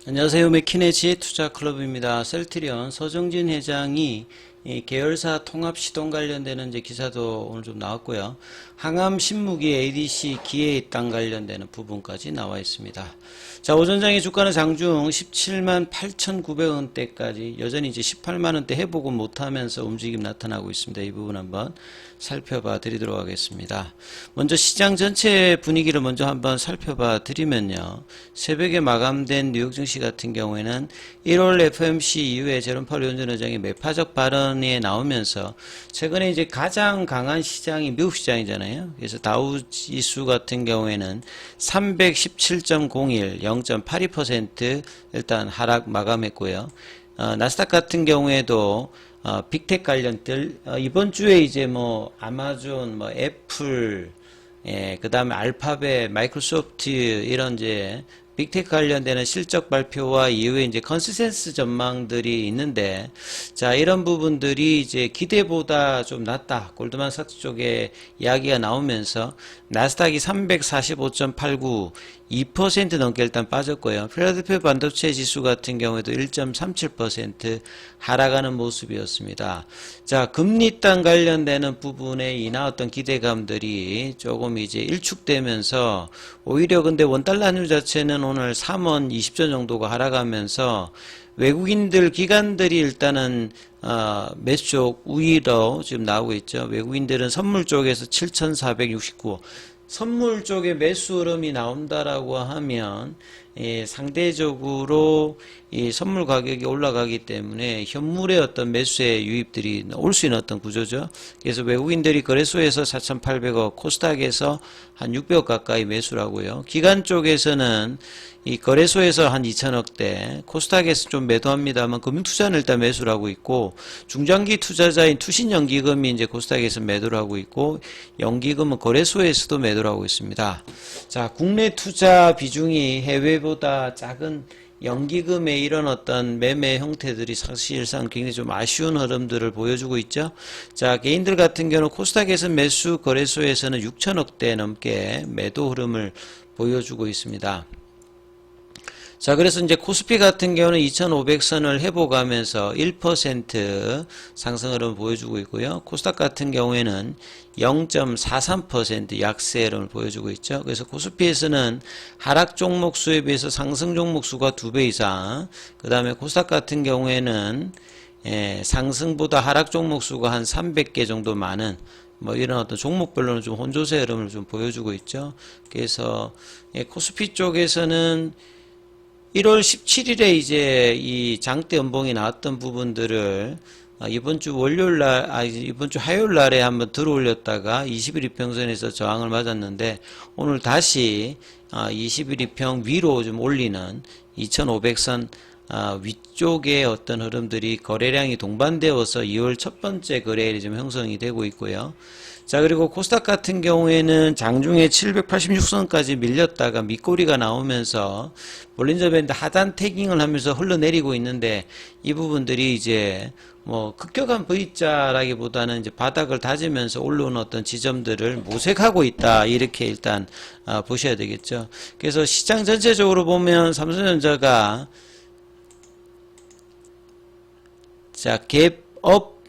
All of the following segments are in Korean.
안녕하세요. 맥키네지 투자클럽입니다. 셀트리온 서정진 회장이 이 계열사 통합 시동 관련되는 이제 기사도 오늘 좀 나왔고요. 항암 신무기 ADC 기회 입당 관련되는 부분까지 나와 있습니다. 자, 오전장의 주가는 장중 17만 8,900원대까지 여전히 이제 18만 원대 회복은 못하면서 움직임 나타나고 있습니다. 이 부분 한번 살펴봐 드리도록 하겠습니다. 먼저 시장 전체 분위기를 먼저 한번 살펴봐 드리면요. 새벽에 마감된 뉴욕 증시 같은 경우에는 1월 FOMC 이후에 제롬 파월 연준 의장이 매파적 발언이 나오면서 최근에 이제 가장 강한 시장이 미국 시장이잖아요. 그래서 다우 지수 같은 경우에는 317.01, 0.82% 일단 하락 마감했고요. 나스닥 같은 경우에도 빅텍 관련들 이번 주에 이제 뭐 아마존, 뭐 애플, 그 다음에 알파벳, 마이크로소프트 이런 이제 빅테크 관련되는 실적 발표와 이후에 이제 컨센서스 전망들이 있는데, 자, 이런 부분들이 이제 기대보다 좀 낮다. 골드만삭스 쪽에 이야기가 나오면서 나스닥이 345.89, 2% 넘게 일단 빠졌고요. 필라델피아 반도체 지수 같은 경우에도 1.37% 하락하는 모습이었습니다. 자, 금리 인상 관련되는 부분에 이 나왔던 기대감들이 조금 이제 일축되면서 오히려 근데 원달러 환율 자체는 오늘 3원 20전 정도가 하락하면서 외국인들 기관들이 일단은 매수 쪽 우위로 지금 나오고 있죠. 외국인들은 선물 쪽에서 7,469. 선물 쪽에 매수 흐름이 나온다라고 하면 상대적으로 이 선물 가격이 올라가기 때문에 현물의 어떤 매수의 유입들이 올 수 있는 어떤 구조죠. 그래서 외국인들이 거래소에서 4,800억, 코스닥에서 한 600억 가까이 매수라고요. 기관 쪽에서는 이 거래소에서 한 2천억대, 코스닥에서 좀 매도합니다만 금융투자는 일단 매수를 하고 있고, 중장기 투자자인 투신연기금이 이제 코스닥에서 매도를 하고 있고, 연기금은 거래소에서도 매도를 하고 있습니다. 자, 국내 투자 비중이 해외보다 작은 연기금의 이런 어떤 매매 형태들이 사실상 굉장히 좀 아쉬운 흐름들을 보여주고 있죠. 자, 개인들 같은 경우는 코스닥에서 매수, 거래소에서는 6천억대 넘게 매도 흐름을 보여주고 있습니다. 자, 그래서 이제 코스피 같은 경우는 2500선을 회복하면서 1% 상승 흐름을 보여주고 있고요. 코스닥 같은 경우에는 0.43% 약세 흐름을 보여주고 있죠. 그래서 코스피에서는 하락 종목 수에 비해서 상승 종목 수가 2배 이상, 그 다음에 코스닥 같은 경우에는 상승보다 하락 종목 수가 한 300개 정도 많은 뭐 이런 어떤 종목별로는 좀 혼조세 흐름을 좀 보여주고 있죠. 그래서 코스피 쪽에서는 1월 17일에 이제 이 장대 연봉이 나왔던 부분들을 이번 주 월요일 날, 이번 주 화요일 날에 한번 들어 올렸다가 20일 이평선에서 저항을 맞았는데 오늘 다시 20일 이평 위로 좀 올리는 2500선 위쪽의 어떤 흐름들이 거래량이 동반되어서 2월 첫 번째 거래일이 좀 형성이 되고 있고요. 자, 그리고 코스닥 같은 경우에는 장중에 786선까지 밀렸다가 밑꼬리가 나오면서 볼린저 밴드 하단 태깅을 하면서 흘러내리고 있는데 이 부분들이 이제 뭐 급격한 V자라기보다는 이제 바닥을 다지면서 올라오는 어떤 지점들을 모색하고 있다, 이렇게 일단 보셔야 되겠죠. 그래서 시장 전체적으로 보면 삼성전자가 자, 갭업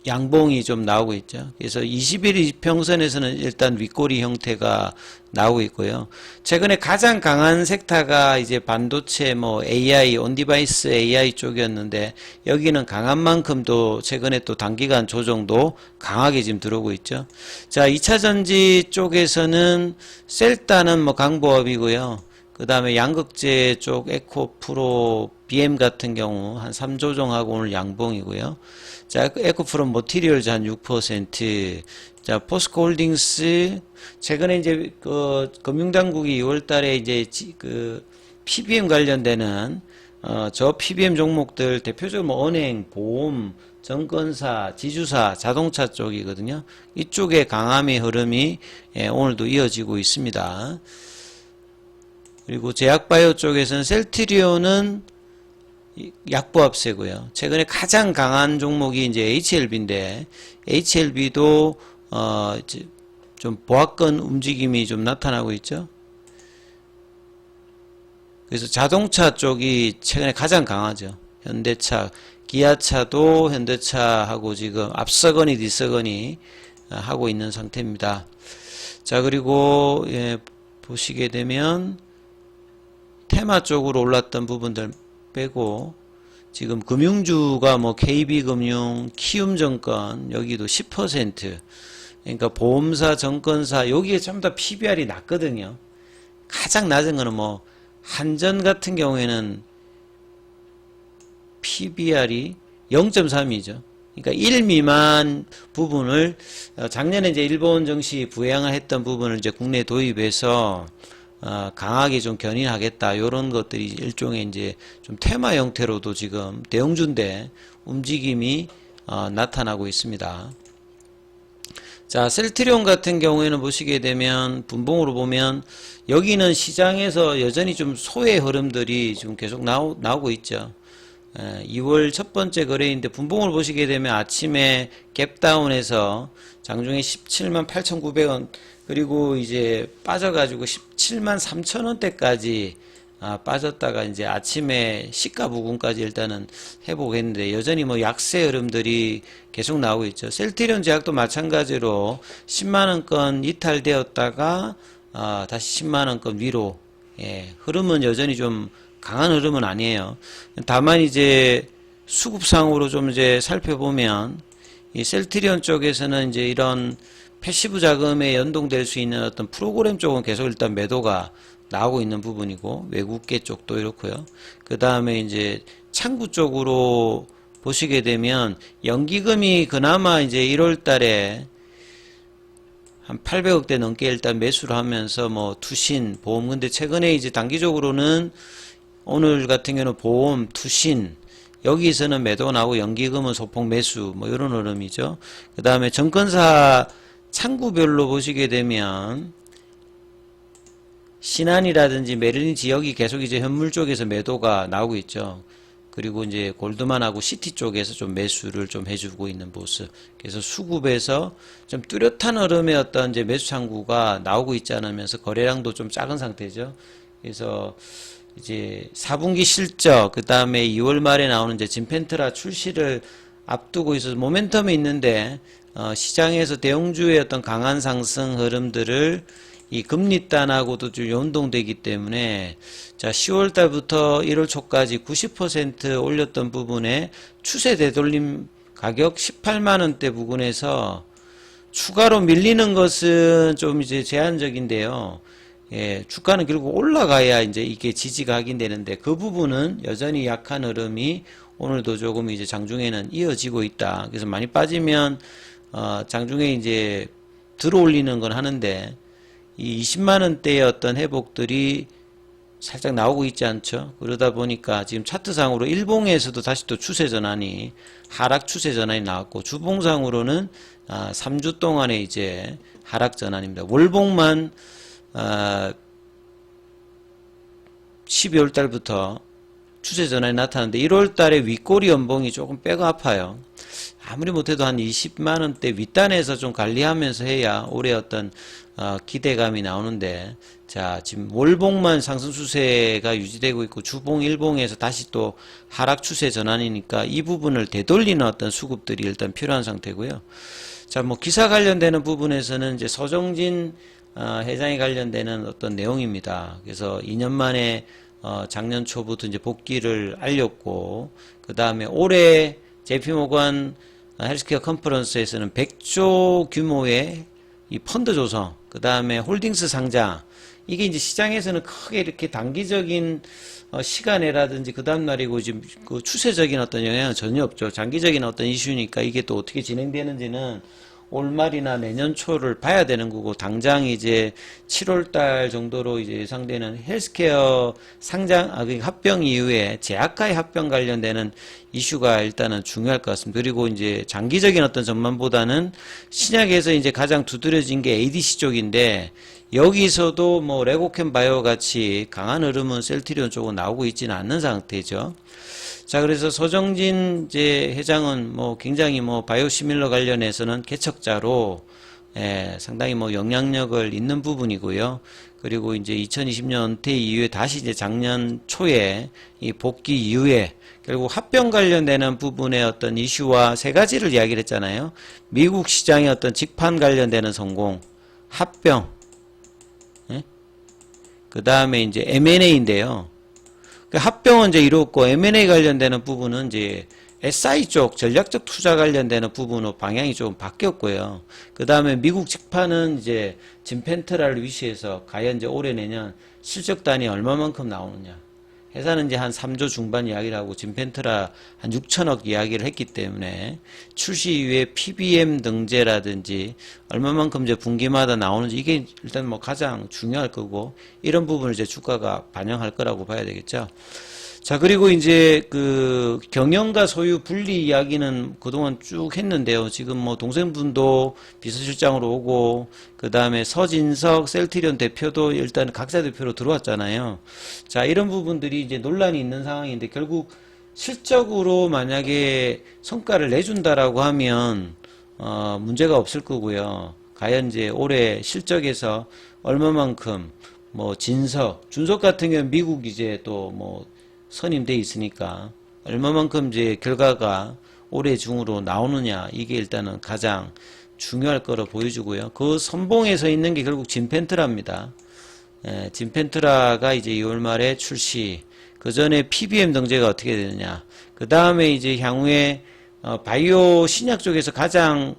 양봉이 좀 나오고 있죠. 그래서 21일 이평선에서는 일단 윗꼬리 형태가 나오고 있고요. 최근에 가장 강한 섹터가 이제 반도체, 뭐 AI, 온디바이스 AI 쪽이었는데 여기는 강한 만큼도 최근에 또 단기간 조정도 강하게 지금 들어오고 있죠. 자, 2차전지 쪽에서는 셀타는 뭐 강보업이고요. 그 다음에 양극재 쪽 에코프로 BM 같은 경우 한 3조정하고 오늘 양봉이고요. 자, 에코프로 모티리얼즈 한 6%. 자, 포스코홀딩스 최근에 이제 그 금융당국이 2월달에 이제 그 PBM 관련되는 저 PBM 종목들 대표적으로 뭐 은행, 보험, 증권사, 지주사, 자동차 쪽이거든요. 이쪽에 강함의 흐름이 오늘도 이어지고 있습니다. 그리고 제약바이오 쪽에서는 셀트리온은 약보합세고요. 최근에 가장 강한 종목이 이제 HLB인데 HLB도 이제 좀 보합권 움직임이 좀 나타나고 있죠. 그래서 자동차 쪽이 최근에 가장 강하죠. 현대차, 기아차도 현대차하고 지금 앞서거니 뒤서거니 하고 있는 상태입니다. 자, 그리고 보시게 되면 테마 쪽으로 올랐던 부분들 빼고 지금 금융주가 뭐 KB금융, 키움증권 여기도 10%, 그러니까 보험사, 증권사 여기에 전부 다 PBR이 낮거든요. 가장 낮은 거는 뭐 한전 같은 경우에는 PBR이 0.3이죠. 그러니까 1 미만 부분을 작년에 이제 일본 증시 부양을 했던 부분을 이제 국내 도입해서 강하게 좀 견인하겠다. 요런 것들이 일종의 이제 좀 테마 형태로도 지금 대형주인데 움직임이 나타나고 있습니다. 자, 셀트리온 같은 경우에는 보시게 되면 분봉으로 보면 여기는 시장에서 여전히 좀 소외 흐름들이 지금 계속 나오고 있죠. 2월 첫 번째 거래인데 분봉을 보시게 되면 아침에 갭다운해서 장중에 17만 8,900원 그리고 이제 빠져가지고 17만 3천원대까지 빠졌다가 이제 아침에 시가 부근까지 일단은 회복했는데 여전히 뭐 약세 흐름들이 계속 나오고 있죠. 셀트리온 제약도 마찬가지로 10만원권 이탈되었다가 다시 10만원권 위로 흐름은 여전히 좀 강한 흐름은 아니에요. 다만 이제 수급상으로 좀 이제 살펴보면 이 셀트리온 쪽에서는 이제 이런 패시브 자금에 연동될 수 있는 어떤 프로그램 쪽은 계속 일단 매도가 나오고 있는 부분이고 외국계 쪽도 이렇고요. 그 다음에 이제 창구 쪽으로 보시게 되면 연기금이 그나마 이제 1월 달에 한 800억대 넘게 일단 매수를 하면서 뭐 투신, 보험 근데 최근에 이제 단기적으로는 오늘 같은 경우는 보험, 투신 여기서는 매도가 나오고 연기금은 소폭 매수 뭐 이런 흐름이죠. 그 다음에 증권사 창구별로 보시게 되면 신한이라든지 메릴린치 여기 계속 이제 현물 쪽에서 매도가 나오고 있죠. 그리고 이제 골드만하고 시티 쪽에서 좀 매수를 좀 해주고 있는 모습. 그래서 수급에서 좀 뚜렷한 흐름의 어떤 이제 매수 창구가 나오고 있지 않으면서 거래량도 좀 작은 상태죠. 그래서 이제 4분기 실적, 그 다음에 2월 말에 나오는 이제 진펜트라 출시를 앞두고 있어서 모멘텀이 있는데, 시장에서 대형주의 어떤 강한 상승 흐름들을 이 금리단하고도 좀 연동되기 때문에, 자, 10월 달부터 1월 초까지 90% 올렸던 부분에 추세 되돌림 가격 18만원대 부근에서 추가로 밀리는 것은 좀 이제 제한적인데요. 주가는 결국 올라가야 이제 이게 지지가 확인되는데 그 부분은 여전히 약한 흐름이 오늘도 조금 이제 장중에는 이어지고 있다. 그래서 많이 빠지면 장중에 이제 들어올리는 건 하는데 이 20만원대의 어떤 회복들이 살짝 나오고 있지 않죠. 그러다 보니까 지금 차트상으로 일봉에서도 다시 또 추세 전환이 하락 추세 전환이 나왔고 주봉상으로는 3주 동안에 이제 하락 전환입니다. 월봉만 12월 달부터 추세 전환이 나타나는데 1월 달에 윗꼬리 연봉이 조금 뼈가 아파요. 아무리 못해도 한 20만원대 윗단에서 좀 관리하면서 해야 올해 어떤 기대감이 나오는데 자 지금 월봉만 상승 추세가 유지되고 있고 주봉 일봉에서 다시 또 하락 추세 전환이니까 이 부분을 되돌리는 어떤 수급들이 일단 필요한 상태고요. 자 뭐 기사 관련되는 부분에서는 이제 서정진 회장이 관련되는 어떤 내용입니다. 그래서 2년 만에 작년 초부터 이제 복귀를 알렸고 그 다음에 올해 JP모건 헬스케어 컨퍼런스에서는 100조 규모의 이 펀드 조성, 그 다음에 홀딩스 상장 이게 이제 시장에서는 크게 이렇게 단기적인 시간에라든지 그 다음날이고 지금 그 추세적인 어떤 영향은 전혀 없죠. 장기적인 어떤 이슈니까 이게 또 어떻게 진행되는지는 올 말이나 내년 초를 봐야 되는 거고 당장 이제 7월 달 정도로 이제 예상되는 헬스케어 상장 그러니까 합병 이후에 제약과의 합병 관련되는 이슈가 일단은 중요할 것 같습니다. 그리고 이제 장기적인 어떤 전망보다는 신약에서 이제 가장 두드려진 게 ADC 쪽인데 여기서도 뭐 레고캠 바이오 같이 강한 흐름은 셀트리온 쪽은 나오고 있지는 않는 상태죠. 자, 그래서 서정진 이제 회장은 뭐 굉장히 뭐 바이오시밀러 관련해서는 개척자로 상당히 뭐 영향력을 있는 부분이고요. 그리고 이제 2020년 은퇴 이후에 다시 이제 작년 초에 이 복귀 이후에 결국 합병 관련되는 부분의 어떤 이슈와 세 가지를 이야기를 했잖아요. 미국 시장의 어떤 직판 관련되는 성공, 합병, 그 다음에 이제 M&A인데요. 그 합병은 이제 이뤘고 M&A 관련되는 부분은 이제 SI 쪽 전략적 투자 관련되는 부분으로 방향이 좀 바뀌었고요. 그 다음에 미국 직판은 이제 진펜트라를 위시해서 과연 이제 올해 내년 실적 단위 얼마만큼 나오느냐. 회사는 이제 한 3조 중반 이야기를 하고 진펜트라 한 6천억 이야기를 했기 때문에 출시 이후에 PBM 등재라든지 얼마만큼 이제 분기마다 나오는지 이게 일단 뭐 가장 중요할 거고 이런 부분을 이제 주가가 반영할 거라고 봐야 되겠죠. 자, 그리고 이제 그 경영과 소유 분리 이야기는 그동안 쭉 했는데요. 지금 뭐 동생분도 비서실장으로 오고, 그 다음에 서진석 셀트리온 대표도 일단 각자 대표로 들어왔잖아요. 자, 이런 부분들이 이제 논란이 있는 상황인데 결국 실적으로 만약에 성과를 내준다라고 하면, 문제가 없을 거고요. 과연 이제 올해 실적에서 얼마만큼, 뭐 준석 같은 경우는 미국 이제 또뭐 선임돼 있으니까 얼마만큼 이제 결과가 올해 중으로 나오느냐 이게 일단은 가장 중요할 거로 보여주고요. 그 선봉에 서 있는 게 결국 진펜트라입니다. 진펜트라가 이제 2월 말에 출시. 그 전에 PBM 등재가 어떻게 되느냐. 그 다음에 이제 향후에 바이오 신약 쪽에서 가장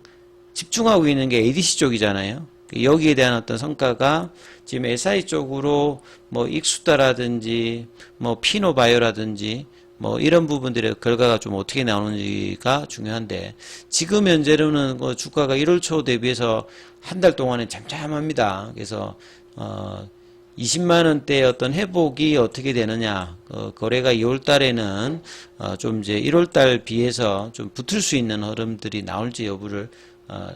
집중하고 있는 게 ADC 쪽이잖아요. 여기에 대한 어떤 성과가 지금 SI 쪽으로 뭐 익수다라든지 뭐 피노바이오라든지 뭐 이런 부분들의 결과가 좀 어떻게 나오는지가 중요한데 지금 현재로는 그 주가가 1월 초 대비해서 한 달 동안에 잠잠합니다. 그래서 20만 원대의 어떤 회복이 어떻게 되느냐. 거래가 2월 달에는 좀 이제 1월 달 비해서 좀 붙을 수 있는 흐름들이 나올지 여부를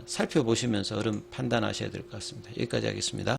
살펴보시면서 흐름 판단하셔야 될 것 같습니다. 여기까지 하겠습니다.